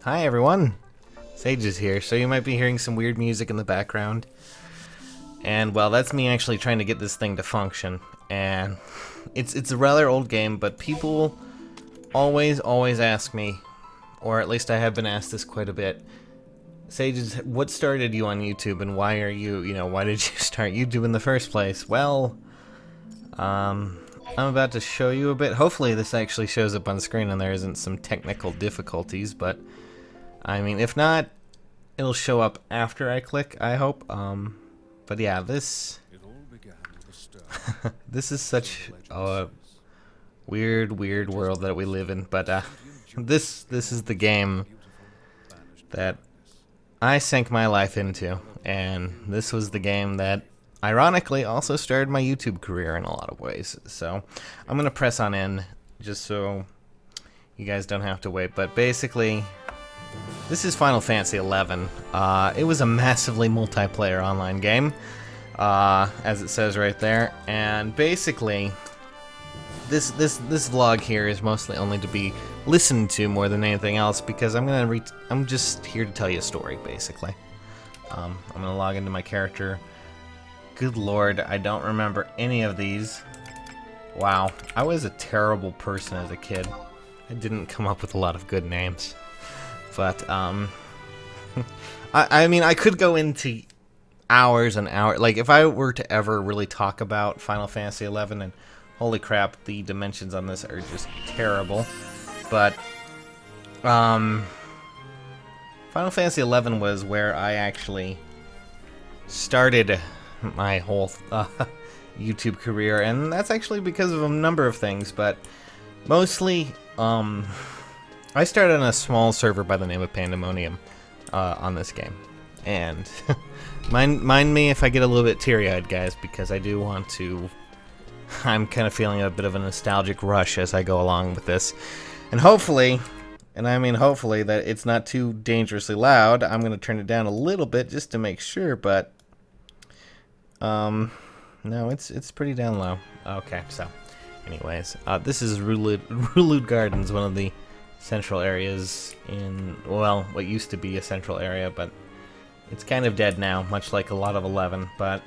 Hi everyone, Sage is here, so you might be hearing some weird music in the background. And well, that's me actually trying to get this thing to function. And it's a rather old game, but people always ask me, or at least I have been asked this quite a bit. Sage, what started you on YouTube, and why are why did you start YouTube in the first place? Well, I'm about to show you a bit. Hopefully this actually shows up on screen and there isn't some technical difficulties, but I mean, if not, it'll show up after I click, I hope. But yeah, this this is such a weird world that we live in, but this is the game that I sank my life into, and this was the game that ironically also started my YouTube career in a lot of ways. So I'm gonna press on in just so you guys don't have to wait, but basically this is Final Fantasy XI. It was a massively multiplayer online game, as it says right there, and basically this vlog here is mostly only to be listened to more than anything else, because I'm just here to tell you a story, basically. I'm gonna log into my character. Good lord, I don't remember any of these. Wow, I was a terrible person as a kid. I didn't come up with a lot of good names. But, I mean, I could go into hours and hours. Like, if I were to ever really talk about Final Fantasy XI, and holy crap, the dimensions on this are just terrible. But, Final Fantasy XI was where I actually started my whole YouTube career, and that's actually because of a number of things, but mostly, I started on a small server by the name of Pandemonium on this game, and mind me if I get a little bit teary-eyed, guys, because I do want to. I'm kind of feeling a bit of a nostalgic rush as I go along with this, and hopefully, and I mean hopefully, that it's not too dangerously loud. I'm going to turn it down a little bit just to make sure, but no, it's pretty down low. Okay, so anyways, this is Rulud Gardens, one of the central areas in, well, what used to be a central area, but it's kind of dead now, much like a lot of 11. But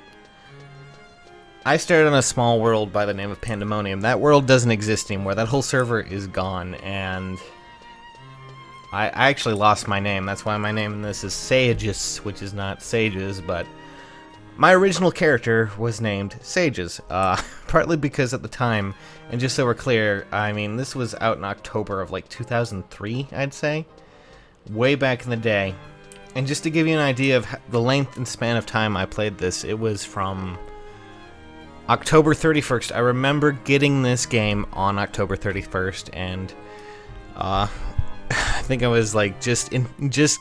I started on a small world by the name of Pandemonium. That world doesn't exist anymore. That whole server is gone, and I actually lost my name. That's why my name in this is Sages, which is not Sages, but my original character was named Sages, partly because at the time, and just so we're clear, I mean, this was out in October of like 2003, I'd say, way back in the day. And just to give you an idea of the length and span of time I played this, it was from October 31st. I remember getting this game on October 31st, and I think I was like just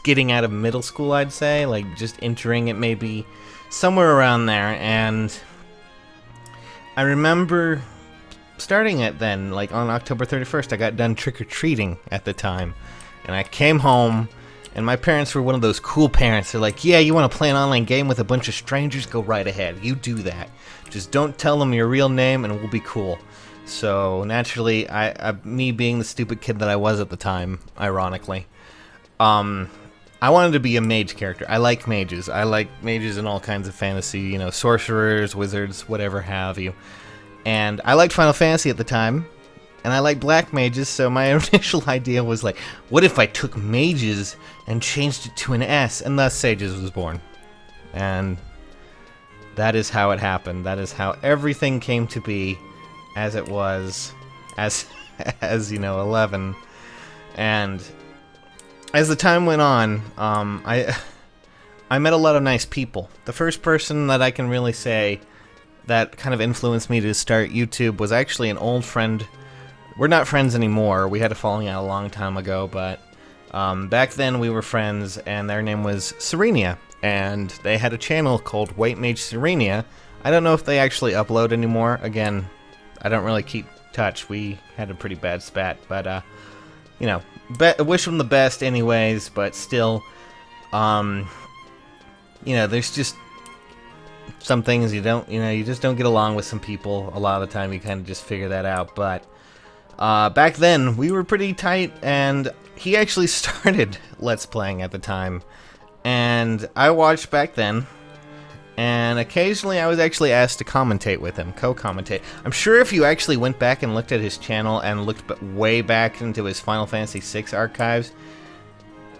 getting out of middle school, I'd say, like just entering it maybe somewhere around there. And I remember starting it then, like on October 31st. I got done trick-or-treating at the time, and I came home, and my parents were one of those cool parents. They're like, yeah, you want to play an online game with a bunch of strangers? Go right ahead, you do that. Just don't tell them your real name and we'll be cool. So naturally, me being the stupid kid that I was at the time, ironically, I wanted to be a mage character. I like mages. I like mages in all kinds of fantasy, you know, sorcerers, wizards, whatever have you. And I liked Final Fantasy at the time, and I like black mages, so my initial idea was like, what if I took mages and changed it to an S, and thus Sages was born. And that is how it happened. That is how everything came to be as it was, as you know, 11. And as the time went on, I met a lot of nice people. The first person that I can really say that kind of influenced me to start YouTube was actually an old friend. We're not friends anymore. We had a falling out a long time ago, but back then we were friends, and their name was Serenia, and they had a channel called White Mage Serenia. I don't know if they actually upload anymore. Again, I don't really keep touch. We had a pretty bad spat, but you know, wish them the best anyways, but still, you know, there's just some things you just don't get along with some people. A lot of the time you kind of just figure that out, but back then we were pretty tight, and he actually started Let's Playing at the time, and I watched back then, and occasionally I was actually asked to commentate with him, co-commentate. I'm sure if you actually went back and looked at his channel and looked way back into his Final Fantasy VI archives,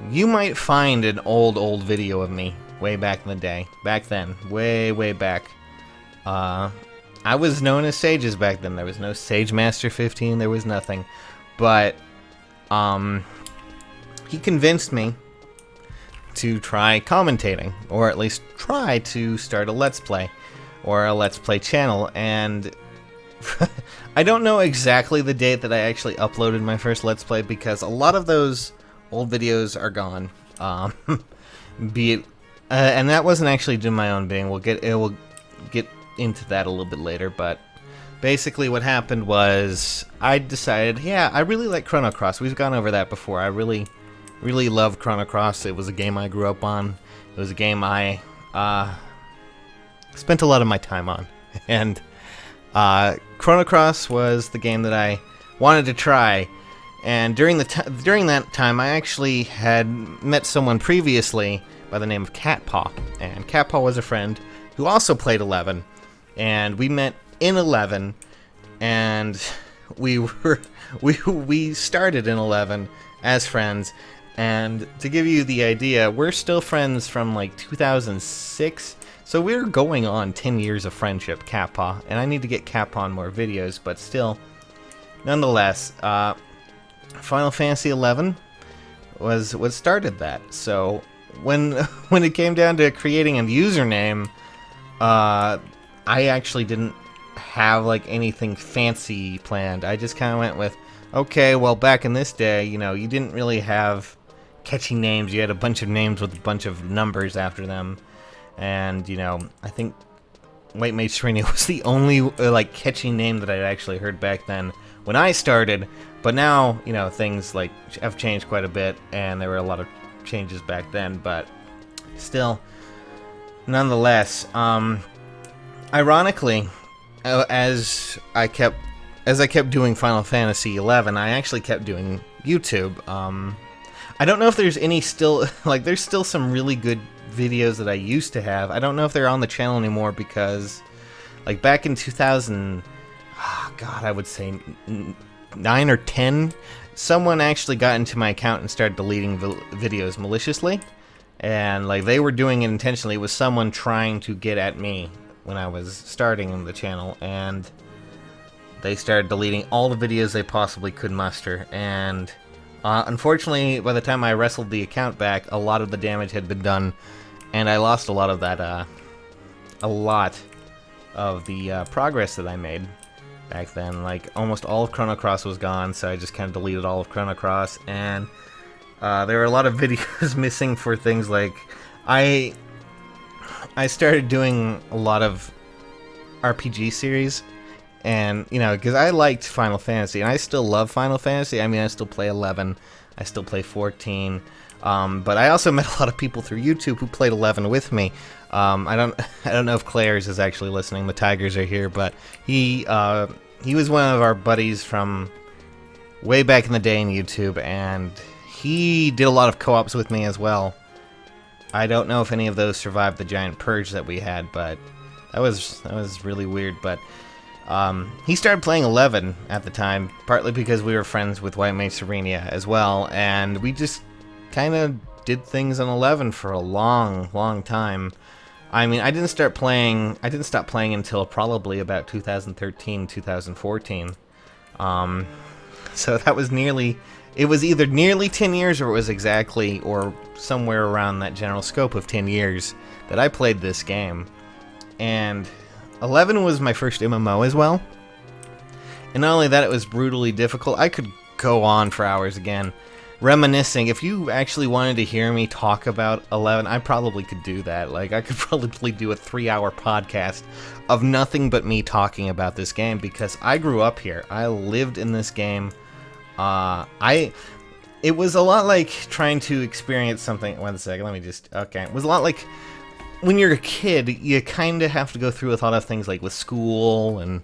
you might find an old video of me way back in the day. Back then. Way back. I was known as Sages back then. There was no Sage Master 15. There was nothing. But, he convinced me to try commentating. Or at least try to start a Let's Play. Or a Let's Play channel. And I don't know exactly the date that I actually uploaded my first Let's Play, because a lot of those old videos are gone. Be it, and that wasn't actually due to my own being. We'll get into that a little bit later. But basically, what happened was I decided, yeah, I really like Chrono Cross. We've gone over that before. I really love Chrono Cross. It was a game I grew up on. It was a game I spent a lot of my time on, and Chrono Cross was the game that I wanted to try. And during that time, I actually had met someone previously by the name of Catpaw. And Catpaw was a friend who also played 11. And we met in 11, and we started in 11 as friends. And to give you the idea, we're still friends from like 2006. So we're going on 10 years of friendship, Catpaw. And I need to get Catpaw on more videos, but still, nonetheless, Final Fantasy XI was what started that. So when it came down to creating a username, I actually didn't have like anything fancy planned. I just kind of went with, okay, well, back in this day, you know, you didn't really have catchy names. You had a bunch of names with a bunch of numbers after them, and you know, I think White Mage Serenia was the only like catchy name that I'd actually heard back then when I started. But now, you know, things like have changed quite a bit, and there were a lot of changes back then. But still, nonetheless, ironically, as I kept doing Final Fantasy XI, I actually kept doing YouTube. I don't know if there's any still, like, there's still some really good videos that I used to have. I don't know if they're on the channel anymore because, like, back in 2000, God, I would say 9 or 10, someone actually got into my account and started deleting videos maliciously. And, like, they were doing it intentionally. It was someone trying to get at me when I was starting the channel, and they started deleting all the videos they possibly could muster. And unfortunately, by the time I wrestled the account back, a lot of the damage had been done, and I lost a lot of that, progress that I made back then. Like, almost all of Chrono Cross was gone, so I just kind of deleted all of Chrono Cross, and there were a lot of videos missing for things like, I started doing a lot of RPG series, and, you know, because I liked Final Fantasy, and I still love Final Fantasy. I mean, I still play 11, I still play 14, but I also met a lot of people through YouTube who played 11 with me. I don't know if Claire's is actually listening. The Tigers are here, but he was one of our buddies from way back in the day in YouTube, and he did a lot of co-ops with me as well. I don't know if any of those survived the giant purge that we had, but that was really weird. But he started playing 11 at the time, partly because we were friends with White Mage Serenia as well, and we just kind of did things on 11 for a long time. I mean, I didn't stop playing until probably about 2013, 2014. So that was it was either nearly 10 years, or it was exactly, or somewhere around that general scope of 10 years that I played this game. And 11 was my first MMO as well. And not only that, it was brutally difficult. I could go on for hours again, reminiscing. If you actually wanted to hear me talk about 11, I probably could do that. Like, I could probably do a 3-hour podcast of nothing but me talking about this game, because I grew up here. I lived in this game. It was a lot like trying to experience something. One second, okay. It was a lot like when you're a kid, you kind of have to go through with a lot of things, like with school and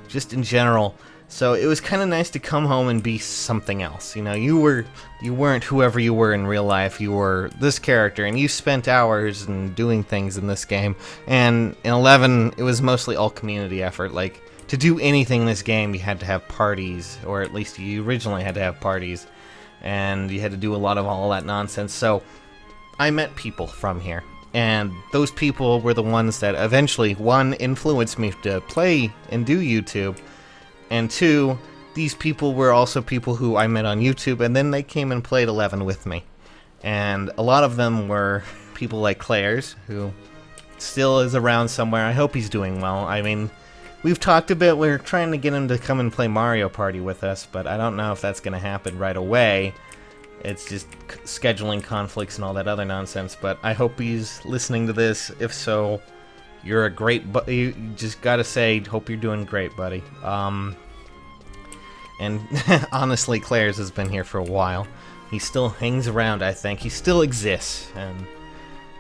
just in general. So it was kind of nice to come home and be something else. You know, you weren't whoever you were in real life. You were this character, and you spent hours and doing things in this game. And in 11, it was mostly all community effort. Like, to do anything in this game, you had to have parties, or at least you originally had to have parties, and you had to do a lot of all that nonsense. So I met people from here, and those people were the ones that eventually, one, influenced me to play and do YouTube, and two, these people were also people who I met on YouTube, and then they came and played 11 with me. And a lot of them were people like Claire's, who still is around somewhere. I hope he's doing well. I mean, we've talked a bit. We're trying to get him to come and play Mario Party with us, but I don't know if that's going to happen right away. It's just scheduling conflicts and all that other nonsense, but I hope he's listening to this. If so, you're a great you just gotta say, hope you're doing great, buddy. And honestly, Claire's has been here for a while. He still hangs around, I think. He still exists, and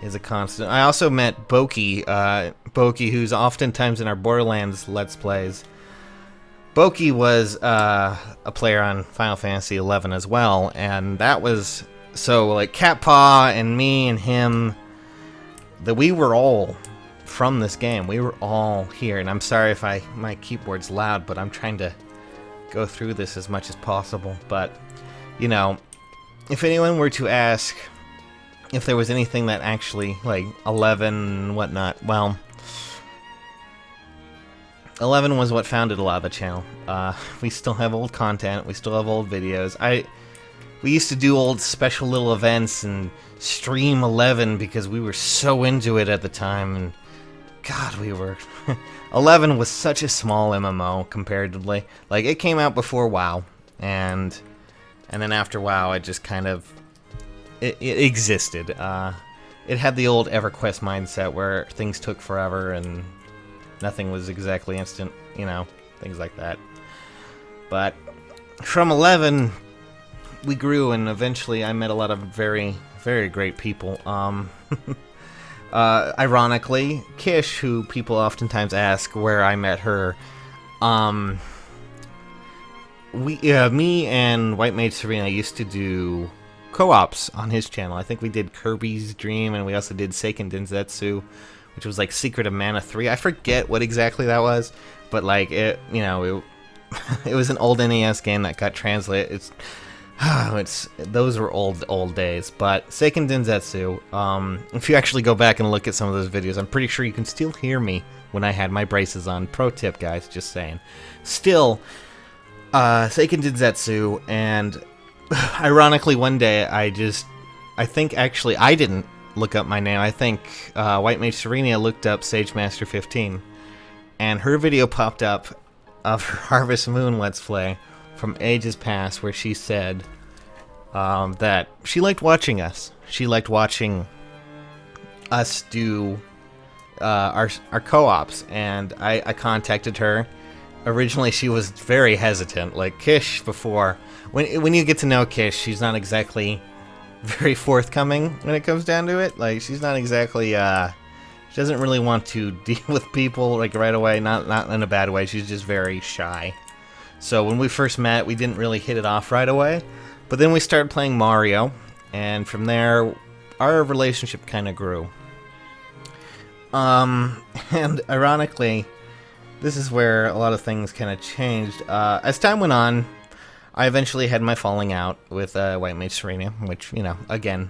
is a constant. I also met Boki, who's oftentimes in our Borderlands Let's Plays. Boki was a player on Final Fantasy XI as well, and that was... So, like, Cat Paw and me and him, we were all from this game. We were all here, and I'm sorry if my keyboard's loud, but I'm trying to go through this as much as possible. But, you know, if anyone were to ask if there was anything that actually, like, 11 and whatnot, well, 11 was what founded a lot of the channel. We still have old content, we still have old videos. We used to do old special little events and stream 11 because we were so into it at the time, and God, we were... 11 was such a small MMO comparatively. Like, it came out before WoW, and then after WoW, it just kind of... It existed. It had the old EverQuest mindset where things took forever and nothing was exactly instant, you know, things like that. But from 11, we grew, and eventually I met a lot of very, very great people. Ironically, Kish, who people oftentimes ask where I met her, me and White Mage Serena used to do co-ops on his channel. I think we did Kirby's Dream, and we also did Seiken Densetsu, which was like Secret of Mana 3. I forget what exactly that was, but like it, you know, it was an old NES game that got translated. Those were old days. But Seiken Densetsu, if you actually go back and look at some of those videos, I'm pretty sure you can still hear me when I had my braces on. Pro tip, guys, just saying. Still, Seiken Densetsu, and ironically, one day I think actually I didn't look up my name. I think White Mage Serena looked up Sagemaster 15, and her video popped up of her Harvest Moon Let's Play from ages past, where she said that she liked watching us. She liked watching us do our co-ops, and I contacted her. Originally, she was very hesitant, like Kish before. When you get to know Kish, she's not exactly very forthcoming when it comes down to it. Like, she's not exactly, she doesn't really want to deal with people, like, right away. Not in a bad way, she's just very shy. So when we first met, we didn't really hit it off right away. But then we started playing Mario, and from there, our relationship kind of grew. And ironically, this is where a lot of things kind of changed. As time went on, I eventually had my falling out with White Mage Serena, which, you know, again,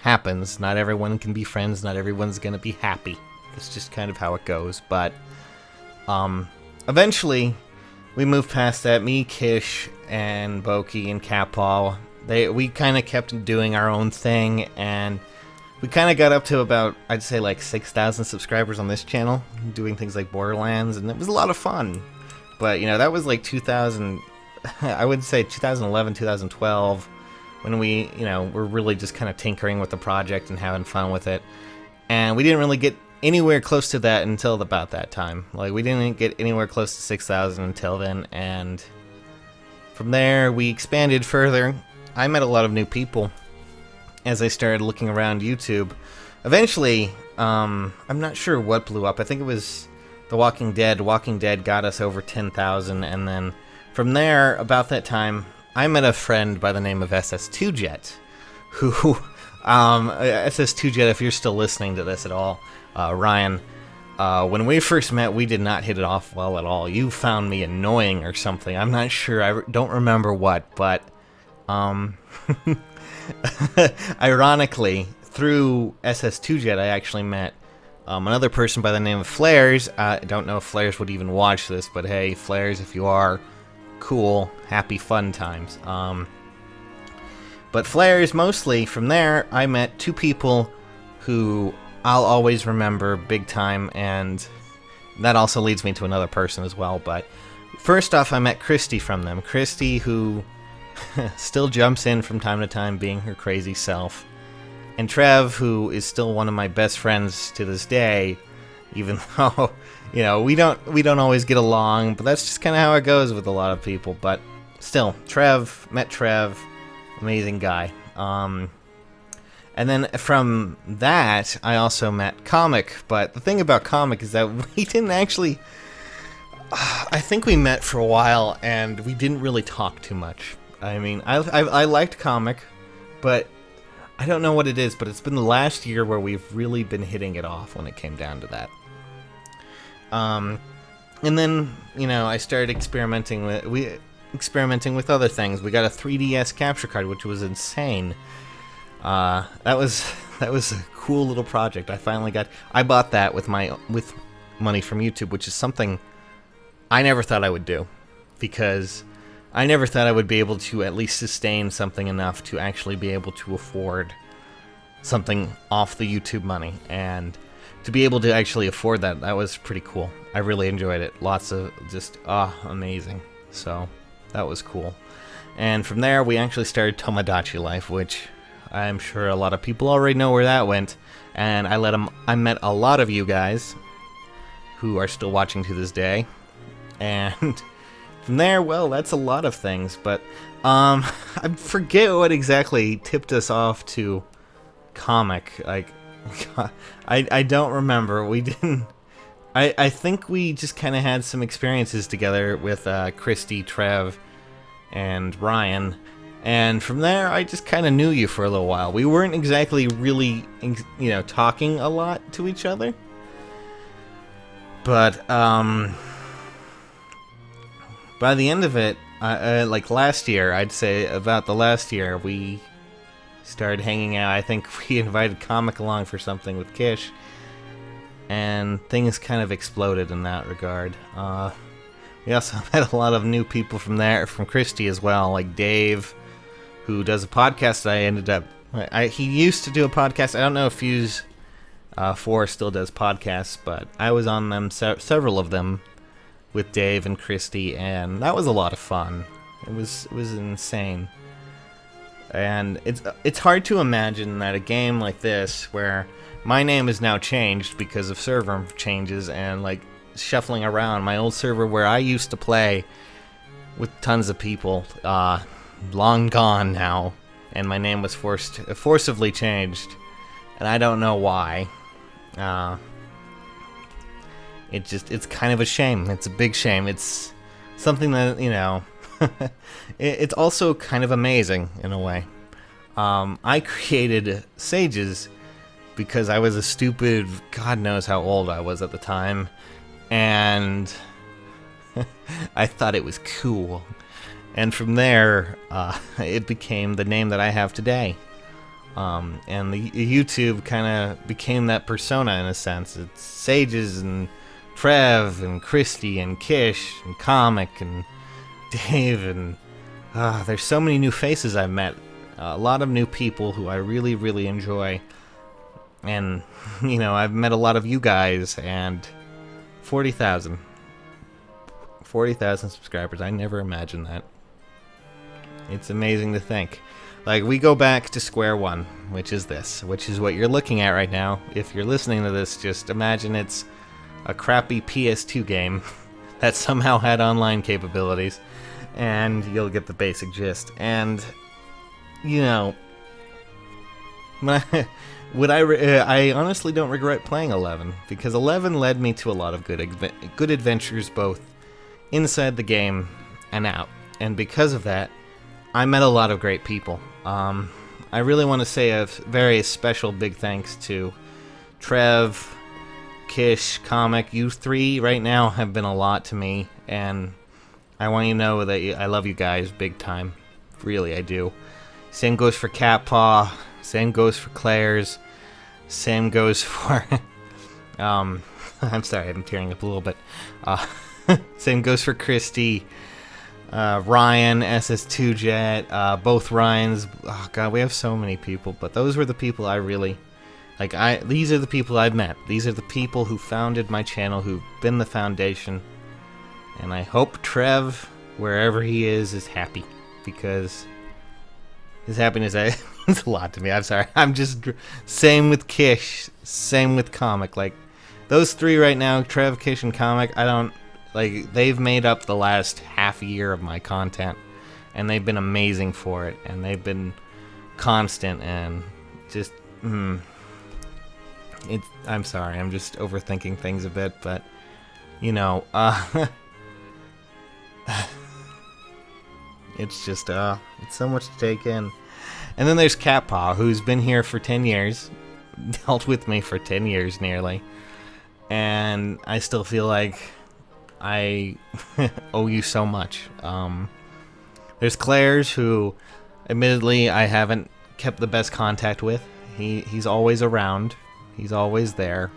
happens. Not everyone can be friends, not everyone's gonna be happy. It's just kind of how it goes. But eventually, we moved past that. Me, Kish, and Boki, and Catpaw, we kind of kept doing our own thing, and we kind of got up to about, I'd say, like 6,000 subscribers on this channel, doing things like Borderlands, and it was a lot of fun. But, you know, that was like 2000... I would say 2011, 2012, when we, you know, were really just kind of tinkering with the project and having fun with it. And we didn't really get anywhere close to that until about that time. Like, we didn't get anywhere close to 6,000 until then, and from there, we expanded further. I met a lot of new people as I started looking around YouTube. Eventually, I'm not sure what blew up. I think it was The Walking Dead. Walking Dead got us over 10,000, and then from there, about that time, I met a friend by the name of SS2Jet, who, SS2Jet, if you're still listening to this at all, Ryan, when we first met, we did not hit it off well at all. You found me annoying or something. I'm not sure. I don't remember what, but ironically, through SS2Jet, I actually met another person by the name of Flares. I don't know if Flares would even watch this, but hey, Flares, if you are, cool, happy fun times. But Flares, mostly, from there, I met two people who I'll always remember big time, and that also leads me to another person as well. But first off, I met Christy from them. Christy, who still jumps in from time to time, being her crazy self. And Trev, who is still one of my best friends to this day, even though, you know, we don't always get along, but that's just kind of how it goes with a lot of people. But still, met Trev, amazing guy. And then from that, I also met Comic. But the thing about Comic is that we didn't actually... I think we met for a while, and we didn't really talk too much. I mean, I liked Comic, but I don't know what it is, but it's been the last year where we've really been hitting it off when it came down to that. And then, you know, I started experimenting with other things. We got a 3DS capture card, which was insane. That was a cool little project. I bought that with money from YouTube, which is something I never thought I would do, because I never thought I would be able to at least sustain something enough to actually be able to afford something off the YouTube money. And to be able to actually afford that was pretty cool. I really enjoyed it. Lots of just, amazing. So that was cool. And from there, we actually started Tomodachi Life, which I'm sure a lot of people already know where that went. And I met a lot of you guys who are still watching to this day. And from there, well, that's a lot of things, but I forget what exactly tipped us off to Comic. Like, I don't remember. We didn't. I think we just kind of had some experiences together with Christy, Trev, and Ryan, and from there, I just kind of knew you for a little while. We weren't exactly really, you know, talking a lot to each other, but by the end of it, like last year, I'd say about the last year, we started hanging out. I think we invited Comic along for something with Kish, and things kind of exploded in that regard. We also met a lot of new people from Christy as well, like Dave, who does a podcast. He used to do a podcast. I don't know if Fuse 4 still does podcasts, but I was on them, several of them, with Dave and Christy, and that was a lot of fun. It was insane. And it's hard to imagine that a game like this, where my name is now changed because of server changes and like shuffling around, my old server where I used to play with tons of people, long gone now, and my name was forcibly changed, and I don't know why. It's kind of a shame. It's a big shame. It's something that, you know, it's also kind of amazing in a way. I created Sages because I was a stupid, God knows how old I was at the time, and I thought it was cool. And from there, it became the name that I have today. And the YouTube kind of became that persona in a sense. It's Sages and Trev and Christy and Kish and Comic and Dave, and there's so many new faces I've met. A lot of new people who I really, really enjoy. And, you know, I've met a lot of you guys, and 40,000 subscribers. I never imagined that. It's amazing to think. Like, we go back to square one, which is what you're looking at right now. If you're listening to this, just imagine it's a crappy PS2 game that somehow had online capabilities, and you'll get the basic gist. And, you know, I honestly don't regret playing 11, because 11 led me to a lot of good adventures, both inside the game and out. And because of that, I met a lot of great people. I really want to say a very special big thanks to Trev, Kish, Comic. You three right now have been a lot to me, and I want you to know that I love you guys big time. Really, I do. Same goes for Cat Paw. Same goes for Claire's. Same goes for... I'm sorry, I'm tearing up a little bit. Same goes for Christy, Ryan, SS2 Jet, both Ryans. Oh god, we have so many people, but those were the people I really... these are the people I've met. These are the people who founded my channel, who've been the foundation. And I hope Trev, wherever he is happy. Because his happiness is a lot to me. I'm sorry. I'm just... Same with Kish. Same with Comic. Like, those three right now, Trev, Kish, and Comic, I don't... Like, they've made up the last half year of my content. And they've been amazing for it. And they've been constant and just... I'm sorry, I'm just overthinking things a bit, but, you know, it's just, it's so much to take in. And then there's Cat Paw, who's been here for 10 years, dealt with me for 10 years nearly, and I still feel like I owe you so much. There's Claire's, who, admittedly, I haven't kept the best contact with. He's always around. He's always there,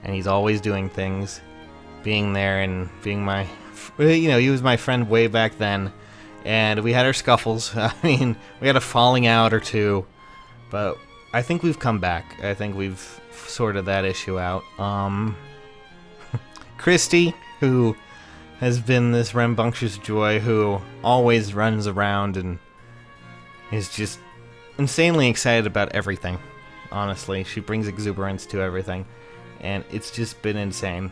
and he's always doing things, being there and being my, you know, he was my friend way back then, and we had our scuffles. I mean, we had a falling out or two, but I think we've come back. I think we've sorted that issue out. Christy, who has been this rambunctious joy, who always runs around and is just insanely excited about everything. Honestly, she brings exuberance to everything, and it's just been insane.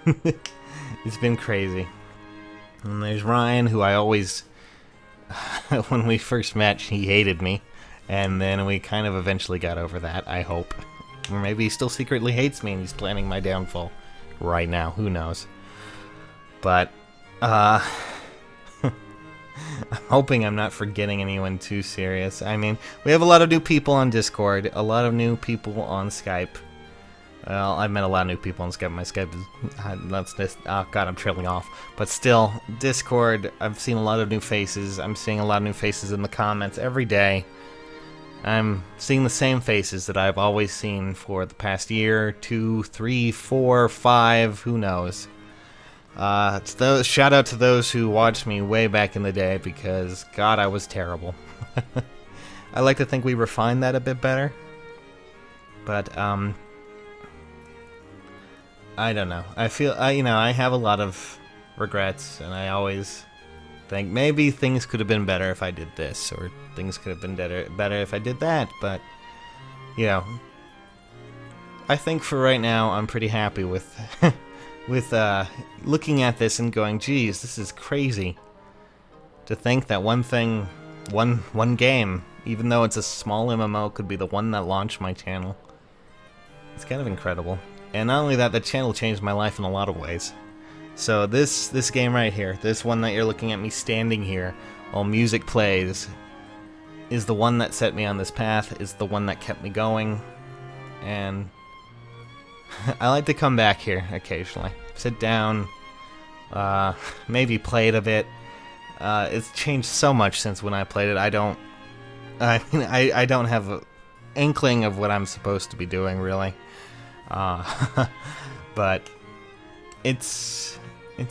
It's been crazy. And there's Ryan, who I always, when we first met, he hated me, and then we kind of eventually got over that, I hope. Or maybe he still secretly hates me and he's planning my downfall right now, who knows. But, I'm hoping I'm not forgetting anyone too serious. I mean, we have a lot of new people on Discord, a lot of new people on Skype. Well, I've met a lot of new people on Skype. My Skype is... That's this... Oh, God, I'm trailing off. But still, Discord, I've seen a lot of new faces. I'm seeing a lot of new faces in the comments every day. I'm seeing the same faces that I've always seen for the past year, 2, 3, 4, 5, who knows. Shout out to those who watched me way back in the day, because, God, I was terrible. I like to think we refined that a bit better. But, I don't know. I feel, you know, I have a lot of regrets, and I always think maybe things could have been better if I did this, or things could have been better if I did that, but, you know, I think for right now, I'm pretty happy with... with looking at this and going, geez, this is crazy. To think that one thing, one game, even though it's a small MMO, could be the one that launched my channel. It's kind of incredible. And not only that, the channel changed my life in a lot of ways. So this game right here, this one that you're looking at me standing here while music plays, is the one that set me on this path, is the one that kept me going, and... I like to come back here occasionally, sit down, maybe play it a bit. It's changed so much since when I played it. I don't have an inkling of what I'm supposed to be doing, really. But it's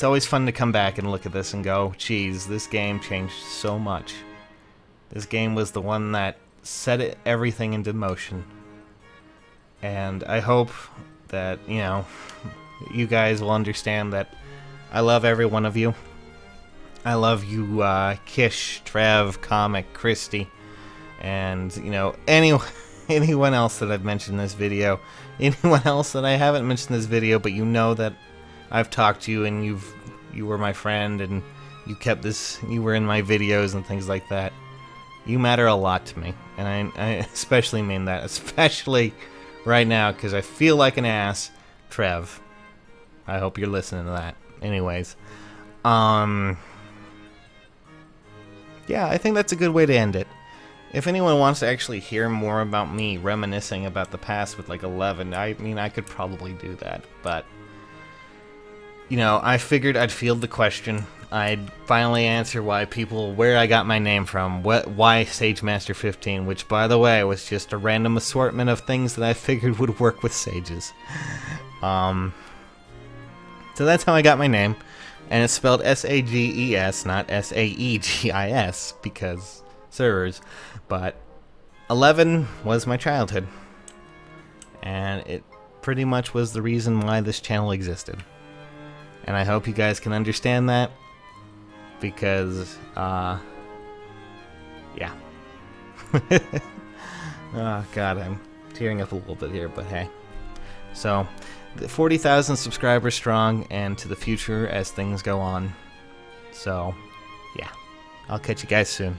always fun to come back and look at this and go, geez, this game changed so much. This game was the one that set everything into motion. And I hope that, you know, you guys will understand that I love every one of you. I love you, Kish, Trev, Comic, Christy, and, you know, anyone else that I've mentioned in this video, anyone else that I haven't mentioned in this video, but you know that I've talked to you and you were my friend and you were in my videos and things like that. You matter a lot to me, and I especially mean that, especially right now, because I feel like an ass. Trev, I hope you're listening to that. Anyways, yeah, I think that's a good way to end it. If anyone wants to actually hear more about me reminiscing about the past with like 11, I mean, I could probably do that, but you know, I figured I'd field the question. I'd finally answer where I got my name from, why Sage Master 15, which, by the way, was just a random assortment of things that I figured would work with sages. So that's how I got my name, and it's spelled S-A-G-E-S, not S-A-E-G-I-S, because servers, but 11 was my childhood, and it pretty much was the reason why this channel existed. And I hope you guys can understand that, because, yeah. Oh, God, I'm tearing up a little bit here, but hey. So, 40,000 subscribers strong, and to the future as things go on. So, yeah. I'll catch you guys soon.